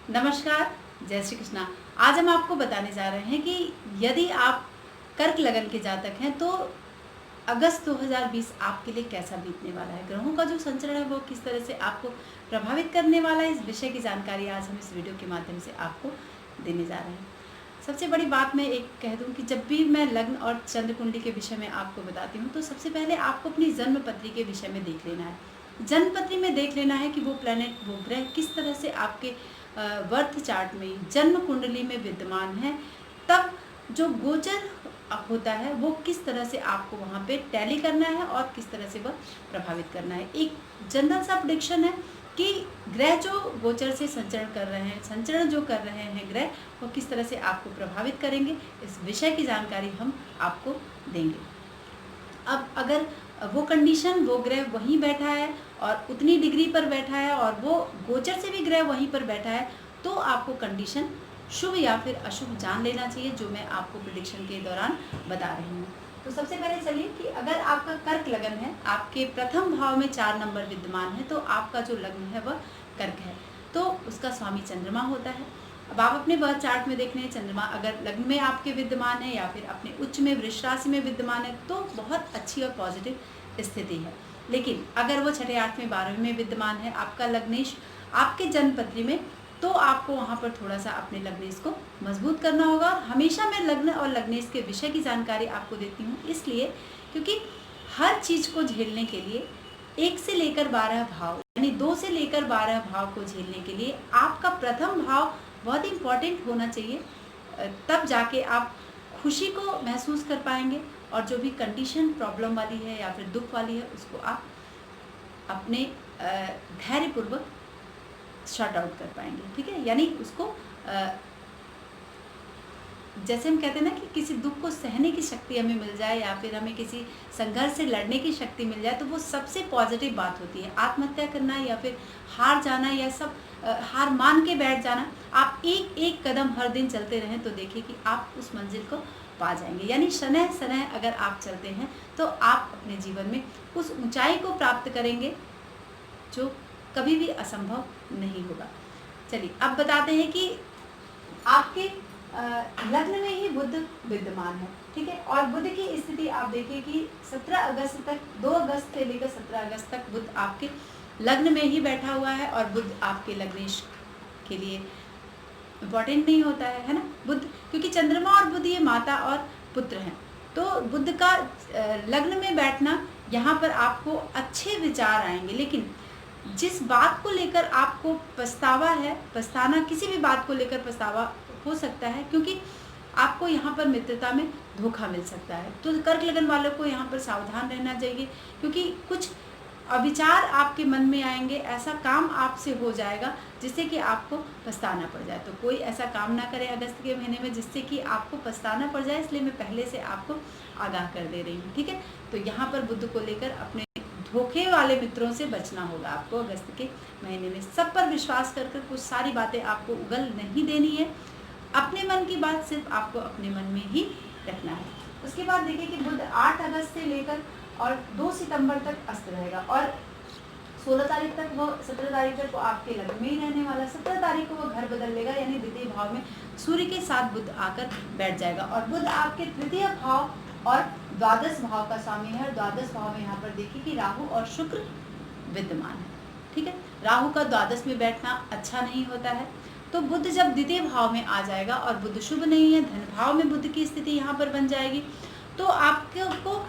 नमस्कार, जय श्री कृष्णा। आज हम आपको बताने जा रहे हैं कि यदि आप कर्क लगन के जातक हैं तो अगस्त 2020 आपके लिए कैसा बीतने वाला है। ग्रहों का जो संचरण है वो किस तरह से आपको प्रभावित करने वाला है, इस विषय की जानकारी आज हम इस वीडियो के माध्यम से आपको देने जा रहे हैं। सबसे बड़ी बात मैं एक कह दूं कि जब भी मैं लग्न और चंद्र कुंडली के विषय में आपको बताती हूँ तो सबसे पहले आपको अपनी जन्म पत्री के विषय में देख लेना है। जन्म पत्री में देख लेना है कि वो प्लैनेट, वो ग्रह किस तरह से आपके बर्थ चार्ट में, जन्म कुंडली में विद्यमान है। तब जो गोचर होता है वो किस तरह से आपको वहाँ पे टैली करना है और किस तरह से वह प्रभावित करना है। एक जनरल सा प्रेडिक्शन है कि ग्रह जो गोचर से संचरण कर रहे हैं, संचरण जो कर रहे हैं ग्रह, वो किस तरह से आपको प्रभावित करेंगे, इस विषय की जानकारी हम आपको देंगे। अब अगर वो कंडीशन, वो ग्रह वहीं बैठा है और उतनी डिग्री पर बैठा है और वो गोचर से भी ग्रह वहीं पर बैठा है, तो आपको कंडीशन शुभ या फिर अशुभ जान लेना चाहिए, जो मैं आपको प्रेडिक्शन के दौरान बता रही हूँ। तो सबसे पहले चलिए कि अगर आपका कर्क लगन है, आपके प्रथम भाव में 4 नंबर विद्यमान है, तो आपका जो लग्न है वह कर्क है, तो उसका स्वामी चंद्रमा होता है। अब आप अपने बर्थ चार्ट में देख रहे हैं, चंद्रमा अगर लग्न में आपके विद्यमान है या फिर अपने उच्च में, वृष राशि में विद्यमान है, तो बहुत अच्छी और पॉजिटिव स्थिति है। लेकिन अगर वो 6, 8वें, 12वें में विद्यमान है आपका लग्नेश आपके जन्म पत्री में, तो आपको वहाँ पर थोड़ा सा अपने लग्नेश को मजबूत करना होगा। हमेशा मैं लग्न और लग्नेश के विषय की जानकारी आपको देती हूँ, इसलिए क्योंकि हर चीज़ को झेलने के लिए 1 से लेकर 12 भाव, यानी 2 से लेकर 12 भाव को झेलने के लिए आपका प्रथम भाव बहुत इम्पॉर्टेंट होना चाहिए। तब जाके आप खुशी को महसूस कर पाएंगे और जो भी कंडीशन प्रॉब्लम वाली है या फिर दुख वाली है, उसको आप अपने धैर्यपूर्वक शॉर्ट आउट कर पाएंगे। ठीक है, यानी उसको जैसे हम कहते हैं ना कि किसी दुख को सहने की शक्ति हमें मिल जाए या फिर हमें किसी संघर्ष से लड़ने की शक्ति मिल जाए, तो वो सबसे पॉजिटिव बात होती है। आत्महत्या करना या फिर हार जाना या सब हार मान के बैठ जाना, आप एक एक कदम हर दिन चलते रहें तो देखिए कि आप उस मंजिल को पा जाएंगे। यानी शनह शनह अगर आप चलते हैं तो आप अपने जीवन में उस ऊंचाई को प्राप्त करेंगे जो कभी भी असंभव नहीं होगा। चलिए अब बताते हैं कि आपके लग्न में ही बुध विद्यमान है। ठीक है, और बुध की स्थिति आप देखिए कि 17 अगस्त तक, 2 अगस्त से लेकर 17 अगस्त तक बुध आपके लग्न में ही बैठा हुआ है और बुध आपके लग्नेश के लिए इम्पोर्टेंट नहीं होता है ना बुध, क्योंकि चंद्रमा और बुध ये माता और पुत्र हैं। तो बुध का लग्न में बैठना, यहाँ पर आपको अच्छे विचार आएंगे, लेकिन जिस बात को लेकर आपको पछतावा है, पछताना, किसी भी बात को लेकर पछतावा हो सकता है, क्योंकि आपको यहाँ पर मित्रता में धोखा मिल सकता है। तो कर्क लगन वालों को यहाँ पर सावधान रहना चाहिए, क्योंकि कुछ अविचार आपके मन में आएंगे, ऐसा काम आपसे हो जाएगा जिससे कि आपको पछताना पड़ जाए। तो कोई ऐसा काम ना करें अगस्त के महीने में जिससे कि आपको पछताना पड़ जाए, इसलिए मैं पहले से आपको आगाह कर दे रही हूँ। ठीक है, तो यहाँ पर बुध को लेकर अपने धोखे वाले मित्रों से बचना होगा आपको अगस्त के महीने में। सब पर विश्वास कर कुछ सारी बातें आपको उगल नहीं देनी है। अपने मन की बात सिर्फ आपको अपने मन में ही रखना है। उसके बाद देखिए कि बुध 8 अगस्त से लेकर और 2 सितंबर तक अस्त रहेगा और 16 तारीख तक, वो 17 तारीख तक वो आपके लग्न में ही रहने वाला। 17 तारीख को वो घर बदल लेगा, यानी द्वितीय भाव में सूर्य के साथ बुध आकर बैठ जाएगा और बुध आपके तृतीय भाव और द्वादश भाव का स्वामी है। और द्वादश भाव में यहाँ पर देखिए कि राहु और शुक्र विद्यमान है। ठीक है, राहु का द्वादश में बैठना अच्छा नहीं होता है। तो बुध जब द्वितीय भाव में आ जाएगा और बुध शुभ नहीं है, धन भाव में बुध की स्थिति यहाँ पर बन जाएगी, तो आपको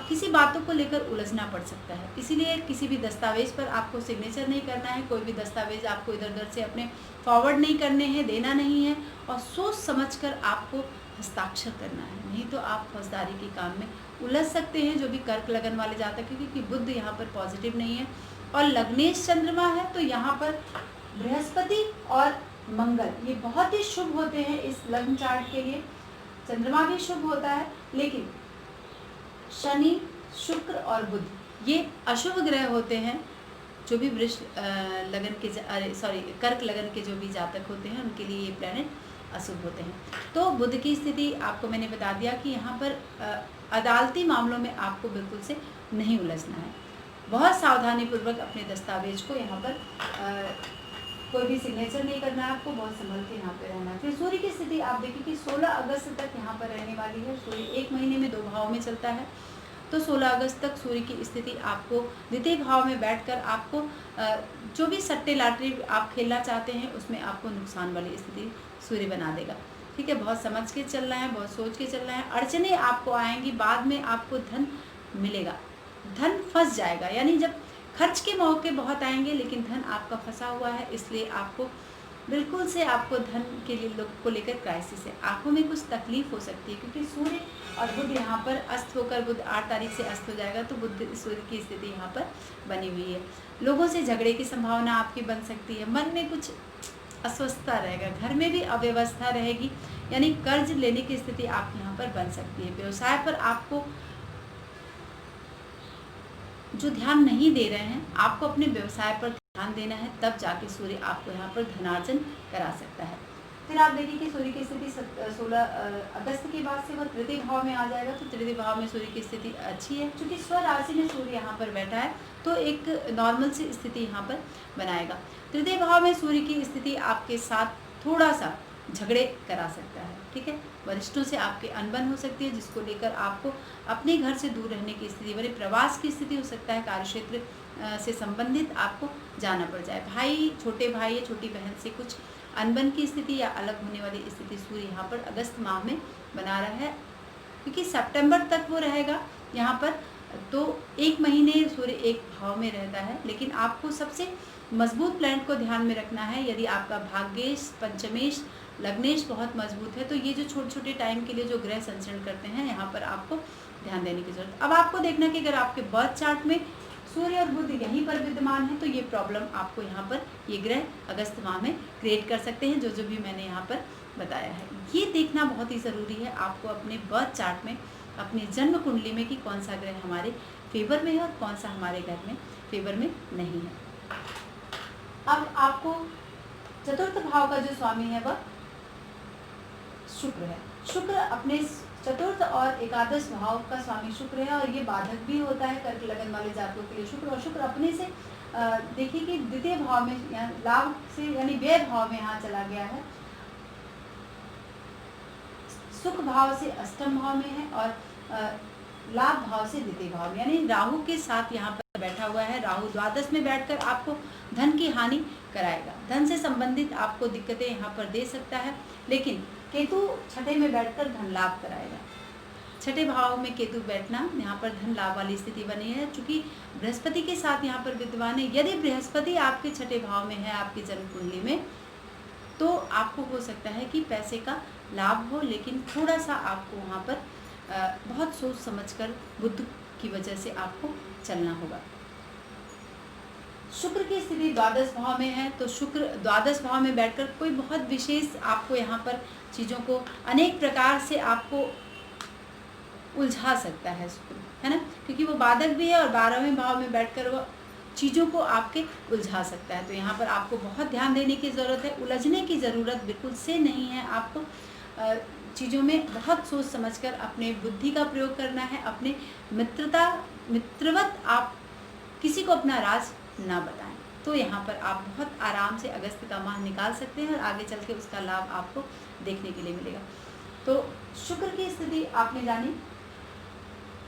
किसी बातों को लेकर उलझना पड़ सकता है। इसीलिए किसी भी दस्तावेज पर आपको सिग्नेचर नहीं करना है, कोई भी दस्तावेज आपको इधर उधर से अपने फॉरवर्ड नहीं करने हैं, देना नहीं है, और सोच समझकर आपको हस्ताक्षर करना है, नहीं तो आप फौजदारी के काम में उलझ सकते हैं, जो भी कर्क लगन वाले जाते हैं, क्योंकि बुध यहाँ पर पॉजिटिव नहीं है और लग्नेश चंद्रमा है। तो यहाँ पर बृहस्पति और मंगल ये बहुत ही शुभ होते हैं इस लग्न चार्ट के लिए। चंद्रमा भी शुभ होता है, लेकिन शनि, शुक्र और बुध ये अशुभ ग्रह होते हैं। जो भी वृष लगन के, कर्क लगन के जो भी जातक होते हैं, उनके लिए ये प्लैनेट अशुभ होते हैं। तो बुध की स्थिति आपको मैंने बता दिया कि यहाँ पर अदालती मामलों में आपको बिल्कुल से नहीं उलझना है। बहुत सावधानी पूर्वक अपने दस्तावेज को यहाँ पर कोई भी सिग्नेचर नहीं करना है आपको, बहुत संभल के यहाँ पे रहना है। फिर सूर्य की स्थिति आप देखिए कि 16 अगस्त तक यहाँ पर रहने वाली है। सूर्य 1 महीने में 2 भाव में चलता है, तो 16 अगस्त तक सूर्य की स्थिति आपको द्वितीय भाव में बैठकर आपको जो भी सट्टे लॉटरी आप खेलना चाहते हैं उसमें आपको नुकसान वाली स्थिति सूर्य बना देगा। ठीक है, बहुत समझ के चलना है, बहुत सोच के चलना है। अड़चने आपको आएंगी, बाद में आपको धन मिलेगा, धन फंस जाएगा, यानी जब खर्च के मौके बहुत आएंगे लेकिन धन आपका फंसा हुआ है, इसलिए आपको बिल्कुल से आपको धन के लिए लोग को लेकर क्राइसिस है। आंखों में कुछ तकलीफ हो सकती है क्योंकि सूर्य और बुध यहाँ पर अस्त होकर, बुध 8 तारीख से अस्त हो जाएगा, तो बुध सूर्य की स्थिति यहाँ पर बनी हुई है। लोगों से झगड़े की संभावना आपकी बन सकती है, मन में कुछ अस्वस्थता रहेगा, घर में भी अव्यवस्था रहेगी, यानी कर्ज लेने की स्थिति आपके यहाँ पर बन सकती है। व्यवसाय पर आपको जो ध्यान नहीं दे रहे हैं, आपको अपने व्यवसाय पर ध्यान देना है, तब जाके सूर्य आपको यहाँ पर धनार्जन करा सकता है। फिर आप देखिए कि सूर्य की स्थिति 16 अगस्त के बाद से वह तृतीय भाव में आ जाएगा, तो तृतीय भाव में सूर्य की स्थिति अच्छी है। क्योंकि स्व राशि में सूर्य यहाँ पर बैठा है तो एक नॉर्मल सी स्थिति यहाँ पर बनाएगा। तृतीय भाव में सूर्य की स्थिति आपके साथ थोड़ा सा झगड़े करा सकता है। ठीक है, वरिष्ठों से आपके अनबन हो सकती है, जिसको लेकर आपको अपने घर से दूर रहने की स्थिति, बड़े प्रवास की स्थिति हो सकता है, कार्यक्षेत्र से संबंधित आपको जाना पड़ जाए। भाई, छोटे भाई या छोटी बहन से कुछ अनबन की स्थिति या अलग होने वाली स्थिति सूर्य यहाँ पर अगस्त माह में बना रहा है, क्योंकि सितंबर तक वो रहेगा यहाँ पर, तो 1 महीने सूर्य एक भाव में रहता है। लेकिन आपको सबसे मजबूत प्लैनेट को ध्यान में रखना है। यदि आपका भाग्येश, पंचमेश, लग्नेश बहुत मजबूत है, तो ये जो छोटे छोटे टाइम के लिए जो ग्रह संचरण करते हैं, यहाँ पर आपको ध्यान देने की जरूरत। अब आपको देखना कि अगर आपके बर्थ चार्ट में सूर्य और बुध यहीं पर विद्यमान है, तो ये प्रॉब्लम आपको यहाँ पर ये ग्रह अगस्त माह में क्रिएट कर सकते हैं, जो भी मैंने यहाँ पर बताया है। ये देखना बहुत ही ज़रूरी है आपको अपने बर्थ चार्ट में, अपनी जन्म कुंडली में, कि कौन सा ग्रह हमारे फेवर में है और कौन सा हमारे घर में फेवर में नहीं है। अब आपको चतुर्थ भाव का जो स्वामी है वह शुक्र है। शुक्र अपने चतुर्थ और एकादश भाव का स्वामी शुक्र है, और ये बाधक भी होता है कर्क लगन वाले जातकों के लिए शुक्र। और शुक्र अपने से देखिए कि द्वितीय भाव में लाभ से यानी व्यय भाव में यहाँ चला गया है, सुख भाव से अष्टम भाव में है, और लाभ भाव से द्वितीय भाव में, यानी राहु के साथ यहाँ पर बैठा हुआ है। राहु द्वादश में बैठकर आपको धन की हानि कराएगा, धन से संबंधित आपको दिक्कतें यहाँ पर दे सकता है। लेकिन केतु छठे में बैठकर धन लाभ कराएगा। छठे भाव में केतु बैठना यहाँ पर धन लाभ वाली स्थिति बनी है, चूंकि बृहस्पति के साथ यहाँ पर विद्यमान है। यदि बृहस्पति आपके छठे भाव में है आपकी जन्म कुंडली में, तो आपको हो सकता है कि पैसे का लाभ हो, लेकिन थोड़ा सा आपको वहाँ पर बहुत सोच समझकर बुद्ध की वजह से आपको चलना होगा। शुक्र की स्थिति द्वादश भाव में है, तो शुक्र द्वादश भाव में बैठकर कोई बहुत विशेष आपको यहाँ पर चीज़ों को अनेक प्रकार से आपको उलझा सकता है शुक्र, है ना, क्योंकि वो बाधक भी है और 12वें भाव में बैठकर वो चीज़ों को आपके उलझा सकता है। तो यहाँ पर आपको बहुत ध्यान देने की ज़रूरत है, उलझने की ज़रूरत बिल्कुल से नहीं है। आपको चीज़ों में बहुत सोच समझकर अपने बुद्धि का प्रयोग करना है। अपने मित्रवत आप किसी को अपना राज ना बताएं, तो यहाँ पर आप बहुत आराम से अगस्त का माह निकाल सकते हैं और आगे चल के उसका लाभ आपको देखने के लिए मिलेगा। तो शुक्र की स्थिति आपने जानी।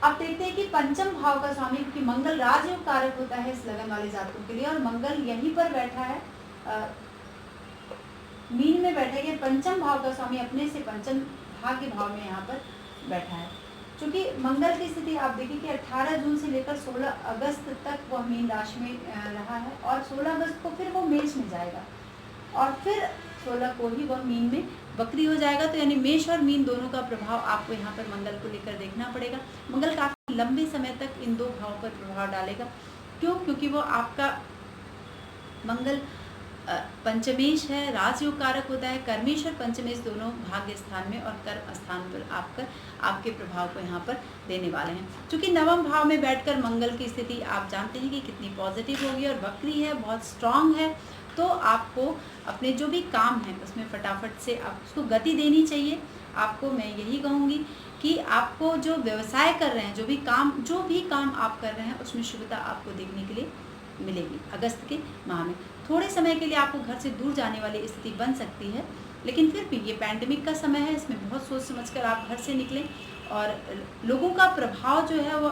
अब देखते हैं कि पंचम भाव का स्वामी, क्योंकि मंगल राजयोग कारक होता है इस लगन वाले जातकों के लिए, और मंगल यहीं पर बैठा है, मीन में बैठा है। पंचम भाव का स्वामी अपने से पंचम भाग्य भाव में यहाँ पर बैठा है। क्योंकि मंगल की स्थिति आप देखिए कि 18 जून से लेकर 16 अगस्त तक वह मीन राशि में रहा है, और 16 अगस्त को फिर वो मेष में जाएगा, और फिर 16 को ही वह मीन में वक्री हो जाएगा। तो यानी मेष और मीन दोनों का प्रभाव आपको यहाँ पर मंगल को लेकर देखना पड़ेगा। मंगल काफी लंबे समय तक इन दो भावों पर प्रभाव डालेगा। क्यों? क्योंकि वो आपका मंगल पंचमेश है, राजयोग कारक होता है। कर्मेश और पंचमेश दोनों भाग्य स्थान में और कर्म स्थान पर आपके प्रभाव को यहाँ पर देने वाले हैं। क्योंकि नवम भाव में बैठकर मंगल की स्थिति आप जानते हैं कि कितनी पॉजिटिव होगी, और वक्री है, बहुत स्ट्रांग है। तो आपको अपने जो भी काम है उसमें फटाफट से आप उसको गति देनी चाहिए। आपको मैं यही कहूँगी कि आपको जो व्यवसाय कर रहे हैं, जो भी काम आप कर रहे हैं, उसमें शुभता आपको देखने के लिए मिलेगी अगस्त के माह में। थोड़े समय के लिए आपको घर से दूर जाने वाली स्थिति बन सकती है, लेकिन फिर भी ये पैंडेमिक का समय है, इसमें बहुत सोच समझकर आप घर से निकलें। और लोगों का प्रभाव जो है वो,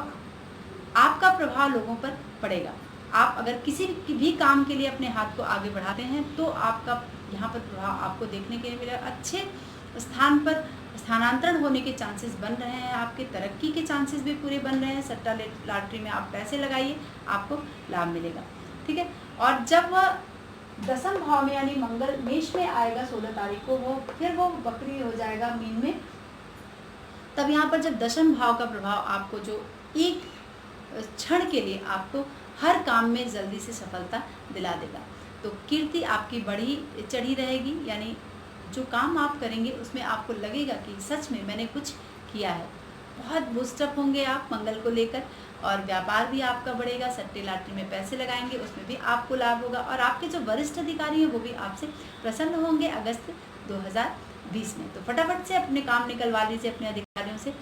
आपका प्रभाव लोगों पर पड़ेगा। आप अगर किसी भी काम के लिए अपने हाथ को आगे बढ़ाते हैं तो आपका यहाँ पर प्रभाव आपको देखने के लिए मिलेगा। अच्छे स्थान पर स्थानांतरण होने के चांसेस बन रहे हैं, आपके तरक्की के चांसेस भी पूरे बन रहे हैं। सट्टा लॉटरी में आप पैसे लगाइए, आपको लाभ मिलेगा, ठीक है। और जब वह दसम भाव में यानी मंगल मेष में आएगा 16 तारीख को, वो वक्री हो जाएगा मीन में। तब यहाँ पर जब दशम भाव का प्रभाव आपको जो एक क्षण के लिए आपको हर काम में जल्दी से सफलता दिला देगा, तो कीर्ति आपकी बढ़ी चढ़ी रहेगी। यानी जो काम आप करेंगे उसमें आपको लगेगा कि सच में मैंने कुछ किया है। बहुत बूस्टअप होंगे आप मंगल को लेकर, और व्यापार भी आपका बढ़ेगा। सट्टे लाटरी में पैसे लगाएंगे, उसमें भी आपको लाभ होगा। और आपके जो वरिष्ठ अधिकारी हैं वो भी आपसे प्रसन्न होंगे अगस्त 2020 में। तो फटाफट से अपने काम निकलवा लीजिए अपने अधिकारियों से।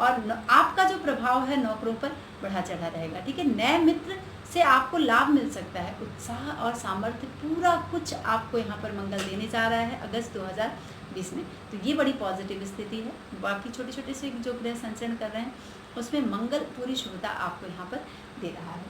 और आपका जो प्रभाव है नौकरों पर बढ़ा चढ़ा रहेगा, ठीक है। नए मित्र से आपको लाभ मिल सकता है। उत्साह और सामर्थ्य पूरा कुछ आपको यहाँ पर मंगल देने जा रहा है अगस्त 2020 में। तो ये बड़ी पॉजिटिव स्थिति है। बाकी छोटे छोटे से जो ग्रह संचरण कर रहे हैं उसमें मंगल पूरी शुभता आपको यहाँ पर दे रहा है।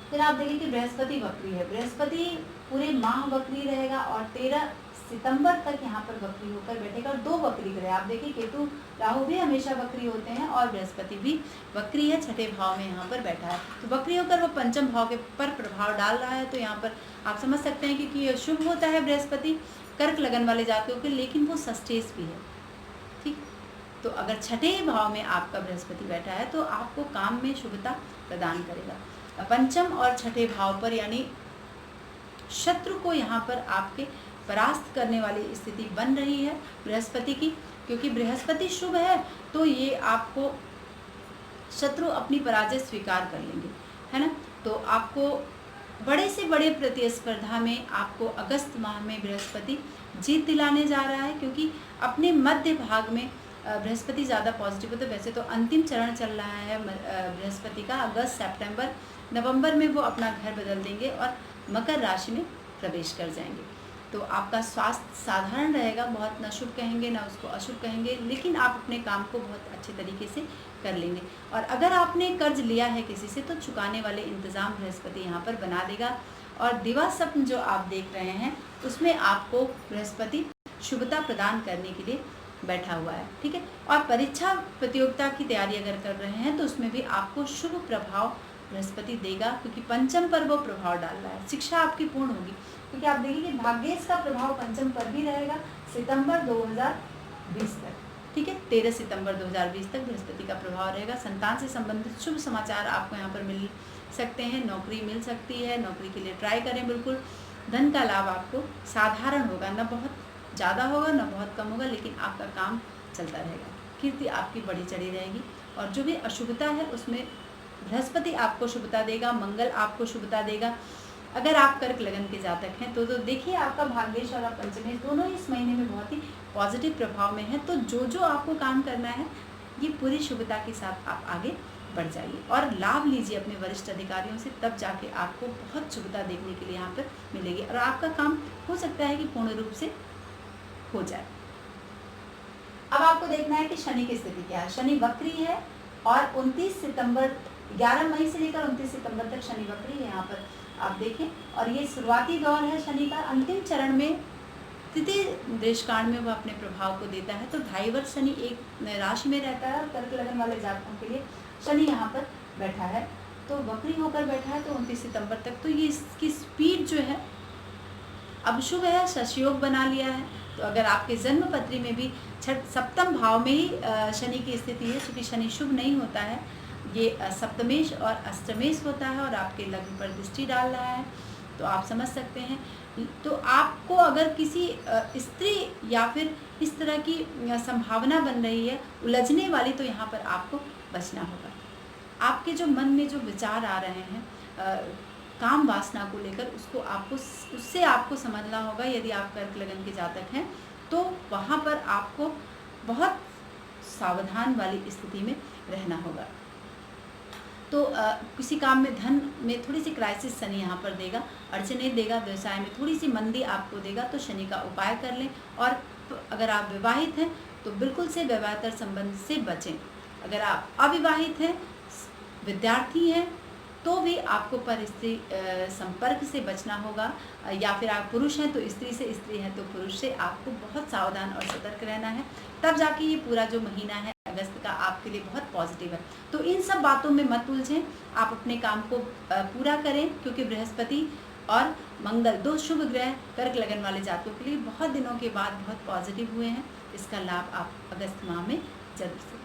फिर आप देखिए कि बृहस्पति वक्री है। बृहस्पति पूरे माह वक्री रहेगा और 13 सितंबर तक यहाँ पर वक्री होकर बैठेगा। और 2 वक्री ग्रह आप देखिए, केतु राहु भी हमेशा वक्री होते हैं और बृहस्पति भी वक्री है, छठे भाव में यहाँ पर बैठा है। तो वक्री होकर वो पंचम भाव के पर प्रभाव डाल रहा है। तो यहाँ पर आप समझ सकते हैं कि ये शुभ होता है बृहस्पति कर्क लगन वाले जातकों के, लेकिन वो सस्टेज भी है, ठीक। तो अगर छठे भाव में आपका बृहस्पति बैठा है तो आपको काम में शुभता प्रदान करेगा। पंचम और छठे भाव पर यानी शत्रु को यहाँ पर आपके परास्त करने वाली स्थिति बन रही है बृहस्पति की। क्योंकि बृहस्पति शुभ है तो ये आपको शत्रु अपनी पराजय स्वीकार कर लेंगे, है ना। तो आपको बड़े से बड़े प्रतिस्पर्धा में आपको अगस्त माह में बृहस्पति जीत दिलाने जा रहा है। क्योंकि अपने मध्य भाग में बृहस्पति ज़्यादा पॉजिटिव होता है। वैसे तो अंतिम चरण चल रहा है बृहस्पति का, अगस्त सितंबर नवंबर में वो अपना घर बदल देंगे और मकर राशि में प्रवेश कर जाएंगे। तो आपका स्वास्थ्य साधारण रहेगा, बहुत ना शुभ कहेंगे ना उसको अशुभ कहेंगे, लेकिन आप अपने काम को बहुत अच्छे तरीके से कर लेंगे। और अगर आपने कर्ज लिया है किसी से तो चुकाने वाले इंतज़ाम बृहस्पति यहाँ पर बना देगा। और दिवा स्वप्न जो आप देख रहे हैं उसमें आपको बृहस्पति शुभता प्रदान करने के लिए बैठा हुआ है, ठीक है। और परीक्षा प्रतियोगिता की तैयारी अगर कर रहे हैं तो उसमें भी आपको शुभ प्रभाव बृहस्पति देगा, क्योंकि पंचम पर वो प्रभाव डाल रहा है। शिक्षा आपकी पूर्ण होगी, क्योंकि आप देखिए कि भाग्येश का प्रभाव पंचम पर भी रहेगा सितंबर 2020 तक, ठीक है। 13 सितंबर 2020 तक बृहस्पति का प्रभाव रहेगा। संतान से संबंधित शुभ समाचार आपको यहाँ पर मिल सकते हैं। नौकरी मिल सकती है, नौकरी के लिए ट्राई करें बिल्कुल। धन का लाभ आपको साधारण होगा, ना बहुत ज़्यादा होगा ना बहुत कम होगा, लेकिन आपका काम चलता रहेगा। कीर्ति आपकी बढ़ी चढ़ी रहेगी। और जो भी अशुभता है उसमें बृहस्पति आपको शुभता देगा, मंगल आपको शुभता देगा। अगर आप कर्क लगन के जातक हैं तो देखिए आपका भाग्येश और पंचमेश दोनों इस महीने में बहुत ही पॉजिटिव प्रभाव में है। तो जो आपको काम करना है ये पूरी शुभता के साथ आप आगे बढ़ जाइए और लाभ लीजिए अपने वरिष्ठ अधिकारियों से, तब जाके आपको बहुत शुभता देखने के लिए यहाँ पर मिलेगी और आपका काम हो सकता है कि पूर्ण रूप से हो जाए। अब आपको देखना है कि शनि की स्थिति क्या है। शनि वक्री है और 11 मई से लेकर 29 सितंबर तक शनि वक्री है। यहाँ पर आप देखें, और ये शुरुआती दौर है शनि का। अंतिम चरण में तृतीय देशकांड में वह अपने प्रभाव को देता है। तो 2.5 वर्ष शनि एक राशि में रहता है और कर्क लगन वाले जातकों के लिए शनि यहाँ पर बैठा है, तो वक्री होकर बैठा है तो 29 सितंबर तक। तो ये इसकी स्पीड जो है अब शुभ है, शशयोग बना लिया है। तो अगर आपके जन्म पत्री में भी सप्तम भाव में ही शनि की स्थिति है, क्योंकि शनि शुभ नहीं होता है, ये सप्तमेश और अष्टमेश होता है और आपके लग्न पर दृष्टि डाल रहा है, तो आप समझ सकते हैं। तो आपको अगर किसी स्त्री या फिर इस तरह की संभावना बन रही है उलझने वाली, तो यहाँ पर आपको बचना होगा। आपके जो मन में जो विचार आ रहे हैं काम वासना को लेकर, उससे आपको समझना होगा। यदि आप कर्क लगन के जातक हैं तो वहाँ पर आपको बहुत सावधान वाली स्थिति में रहना होगा। तो किसी काम में धन में थोड़ी सी क्राइसिस शनि यहाँ पर देगा, अड़चने देगा, व्यवसाय में थोड़ी सी मंदी आपको देगा। तो शनि का उपाय कर लें। और अगर आप विवाहित हैं तो बिल्कुल से विवाहेतर संबंध से बचें। अगर आप अविवाहित हैं, विद्यार्थी हैं, तो भी आपको पर स्त्री संपर्क से बचना होगा। या फिर आप पुरुष हैं तो स्त्री से, स्त्री हैं तो पुरुष से आपको बहुत सावधान और सतर्क रहना है। तब जाके ये पूरा जो महीना है अगस्त का आपके लिए बहुत पॉजिटिव है। तो इन सब बातों में मत उलझें, आप अपने काम को पूरा करें, क्योंकि बृहस्पति और मंगल 2 शुभ ग्रह कर्क लगन वाले जातकों के लिए बहुत दिनों के बाद बहुत पॉजिटिव हुए हैं। इसका लाभ आप अगस्त माह में जरूर से।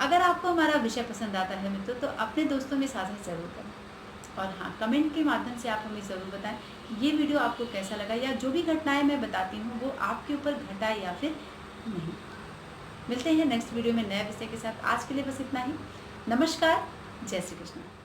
अगर आपको हमारा विषय पसंद आता है मित्रों, तो अपने दोस्तों में साझा ज़रूर करें। और हाँ, कमेंट के माध्यम से आप हमें ज़रूर बताएं ये वीडियो आपको कैसा लगा, या जो भी घटनाएं मैं बताती हूँ वो आपके ऊपर घटा या फिर नहीं। मिलते हैं नेक्स्ट वीडियो में नए विषय के साथ। आज के लिए बस इतना ही। नमस्कार, जय श्री कृष्ण।